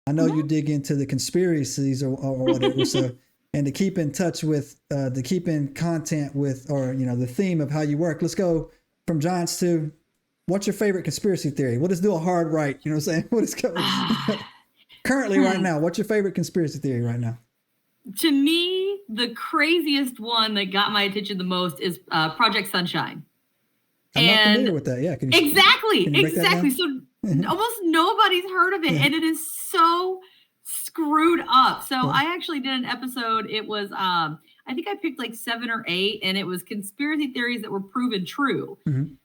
I know you dig into the conspiracies or whatever. So, and to keep in touch with, to keep in content with, or, the theme of how you work, let's go from giants to what's your favorite conspiracy theory? We'll just do a hard right. You know what I'm saying? What is currently right now? What's your favorite conspiracy theory right now? To me, the craziest one that got my attention the most is Project Sunshine. I'm not familiar with that. Yeah. Exactly. So almost nobody's heard of it. And it is so screwed up. So I actually did an episode. It was, I think I picked like 7 or 8, and it was conspiracy theories that were proven true. Mm-hmm.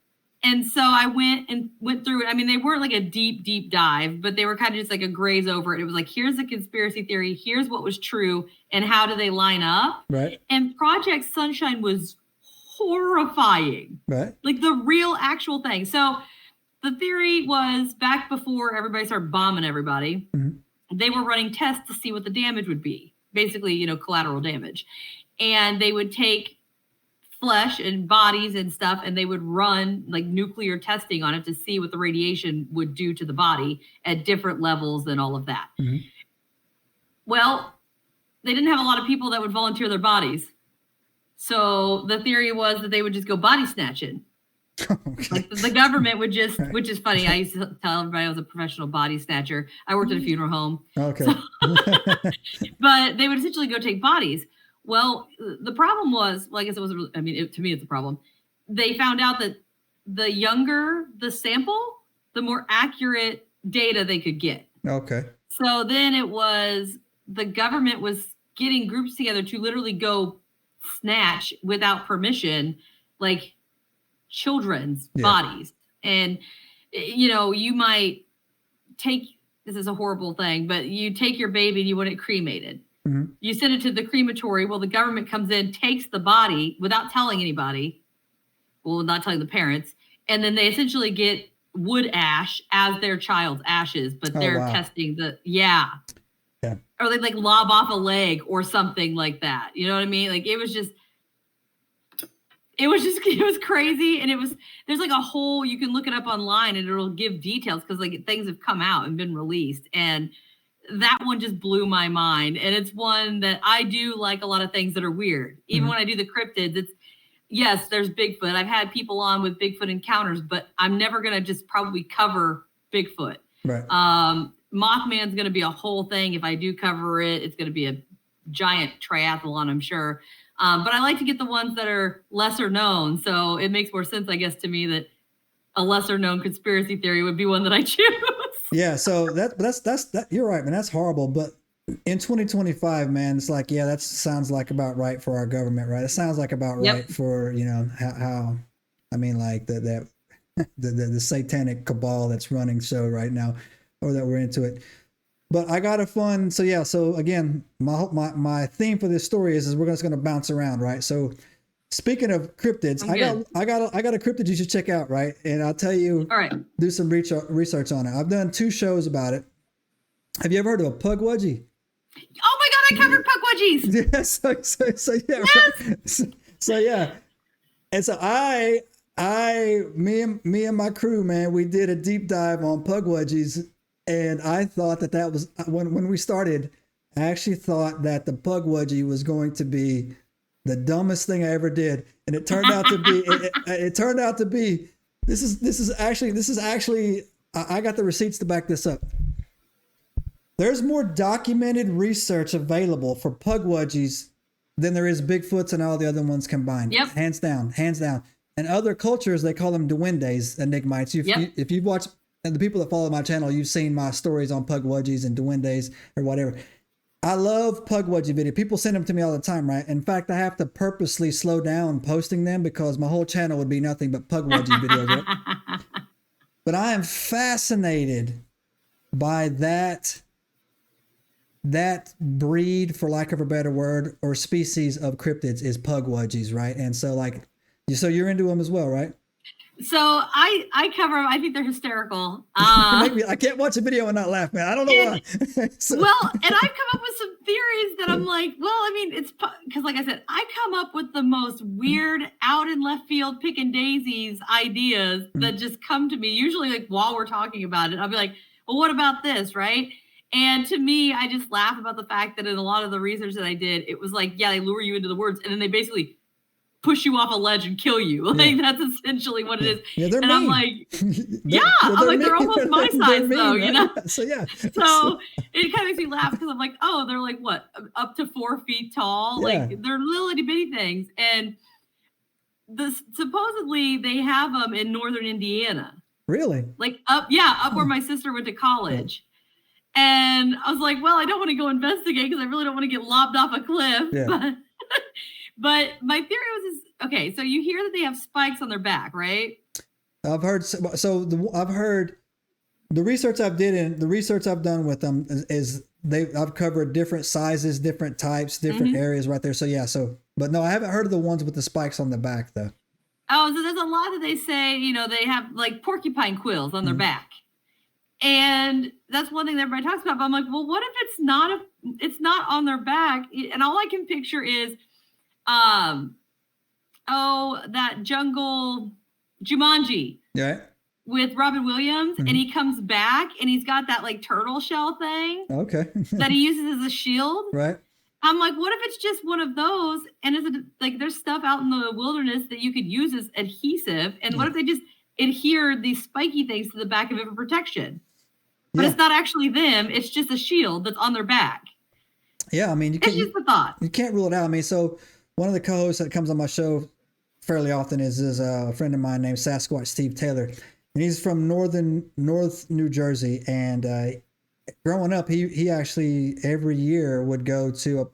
And so I went through it. I mean, they weren't like a deep dive, but they were kind of just like a graze over it. It was like, here's the conspiracy theory. Here's what was true. And how do they line up? Right. And Project Sunshine was horrifying. Right. Like the real actual thing. So the theory was back before everybody started bombing everybody. Mm-hmm. They were running tests to see what the damage would be. Basically, collateral damage. And they would take flesh and bodies and stuff, and they would run like nuclear testing on it to see what the radiation would do to the body at different levels and all of that. Mm-hmm. Well, they didn't have a lot of people that would volunteer their bodies. So the theory was that they would just go body snatching. Okay. Like the government would just, which is funny. I used to tell everybody I was a professional body snatcher. I worked at a funeral home. Okay. But they would essentially go take bodies. Well, the problem was, well, I guess it wasn't, to me, it's a problem. They found out that the younger the sample, the more accurate data they could get. Okay. So then it was, the government was getting groups together to literally go snatch without permission, like children's bodies. And, you might take, this is a horrible thing, but you take your baby and you want it cremated. Mm-hmm. You send it to the crematory. Well, the government comes in, takes the body without telling anybody. Well, not telling the parents. And then they essentially get wood ash as their child's ashes, but they're testing Yeah. Or they like lob off a leg or something like that. You know what I mean? Like it was crazy. And there's like a whole, you can look it up online and it'll give details because like things have come out and been released. And that one just blew my mind. And it's one that I do like a lot of things that are weird. Even when I do the cryptids, yes, there's Bigfoot. I've had people on with Bigfoot encounters, but I'm never going to just probably cover Bigfoot. Right. Mothman's going to be a whole thing. If I do cover it, it's going to be a giant triathlon, I'm sure. But I like to get the ones that are lesser known. So it makes more sense, I guess, to me that a lesser known conspiracy theory would be one that I choose. Yeah. So that's you're right, man. That's horrible. But in 2025, man, it's like, yeah, that sounds like about right for our government, right? It sounds like about right for, how I mean, like the satanic cabal that's running show right now, or that we're into it. But I got a fun. So yeah. So again, my theme for this story is we're just going to bounce around, right? So speaking of cryptids, I got a cryptid you should check out, right? And I'll tell you. All right. Do some research on it. I've done 2 shows about it. Have you ever heard of a Pugwudgie? Oh my God, I covered Pugwudgies. Yeah. So yeah. Yes. Right. So yeah. And so me and my crew, man, we did a deep dive on Pugwudgies. And I thought that was when we started, I actually thought that the Pugwudgie was going to be the dumbest thing I ever did. And it turned out to be, it turned out to be, this is actually, I got the receipts to back this up. There's more documented research available for Pugwudgies than there is Bigfoots and all the other ones combined. Yep. Hands down. And other cultures, they call them Duendes, Enigmites. If you've watched, and the people that follow my channel, you've seen my stories on Pugwudgies and Duendes or whatever. I love Pugwudgie video. People send them to me all the time, right? In fact, I have to purposely slow down posting them because my whole channel would be nothing but Pugwudgie videos. Right? But I am fascinated by that breed, for lack of a better word, or species of cryptids is Pugwudgies, right? And so you're into them as well, right? So I cover them. I think they're hysterical. I can't watch a video and not laugh, man. I don't know why. Well, and I've come up with some theories that I'm like, well, I mean, it's because like I said, I come up with the most weird out in left field picking daisies ideas that just come to me usually like while we're talking about it. I'll be like, well, what about this? Right. And to me, I just laugh about the fact that in a lot of the research that I did, it was like, yeah, they lure you into the woods and then they basically push you off a ledge and kill you. Like that's essentially what it is. Yeah, they're and mean. I'm like, I'm like, they're almost my size though, right? you know? So yeah. So it kind of makes me laugh because I'm like, oh, they're like what, up to 4 feet tall? Yeah. Like they're little itty bitty things. And supposedly they have them in northern Indiana. Really? Like up where my sister went to college. And I was like, well, I don't want to go investigate because I really don't want to get lobbed off a cliff. Yeah. But my theory was, okay, so you hear that they have spikes on their back, right? I've heard, I've heard the research I've done with them is I've covered different sizes, different types, different areas right there. So yeah, but no, I haven't heard of the ones with the spikes on the back though. Oh, so there's a lot that they say, they have like porcupine quills on their back. And that's one thing that everybody talks about. But I'm like, well, what if it's not on their back? And all I can picture is, that jungle Jumanji. Yeah. With Robin Williams, and he comes back and he's got that like turtle shell thing. Okay. That he uses as a shield. Right. I'm like, what if it's just one of those? And is it like there's stuff out in the wilderness that you could use as adhesive? And what if they just adhere these spiky things to the back of it for protection? But it's not actually them. It's just a shield that's on their back. Yeah, I mean, it's just a thought. You can't rule it out. I mean, so one of the co-hosts that comes on my show fairly often is a friend of mine named Sasquatch Steve Taylor, and he's from North New Jersey. And growing up, he actually every year would go to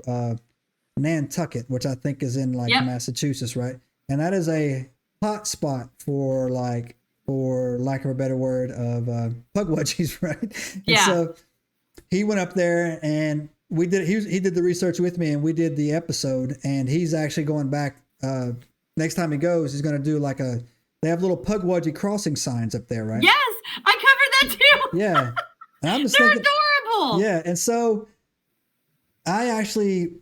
Nantucket, which I think is in Massachusetts, right? And that is a hot spot for lack of a better word, of Pugwudgies, right? Yeah. And so he went up there and he did the research with me and we did the episode, and he's actually going back, next time he goes, he's going to do they have little Pugwudgie crossing signs up there, right? Yes, I covered that too. Yeah. And I'm just They're thinking, adorable. Yeah. And so I actually,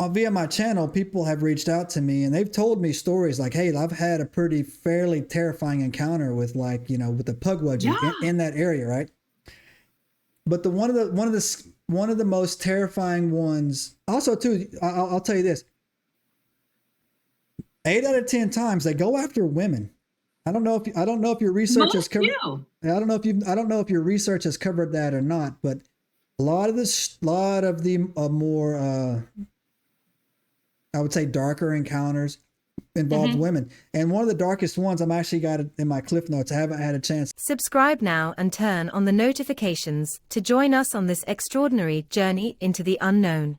via my channel, people have reached out to me and they've told me stories like, hey, I've had a fairly terrifying encounter with with the Pugwudgie in that area, right? But one of the most terrifying ones, also too, I'll tell you this: 8 out of 10 times they go after women. I don't know if your research has covered. I don't know if your research has covered that or not, but a lot of the more I would say darker encounters involved women. And one of the darkest ones, I'm actually got it in my cliff notes. I haven't had a chance. Subscribe now and turn on the notifications to join us on this extraordinary journey into the unknown.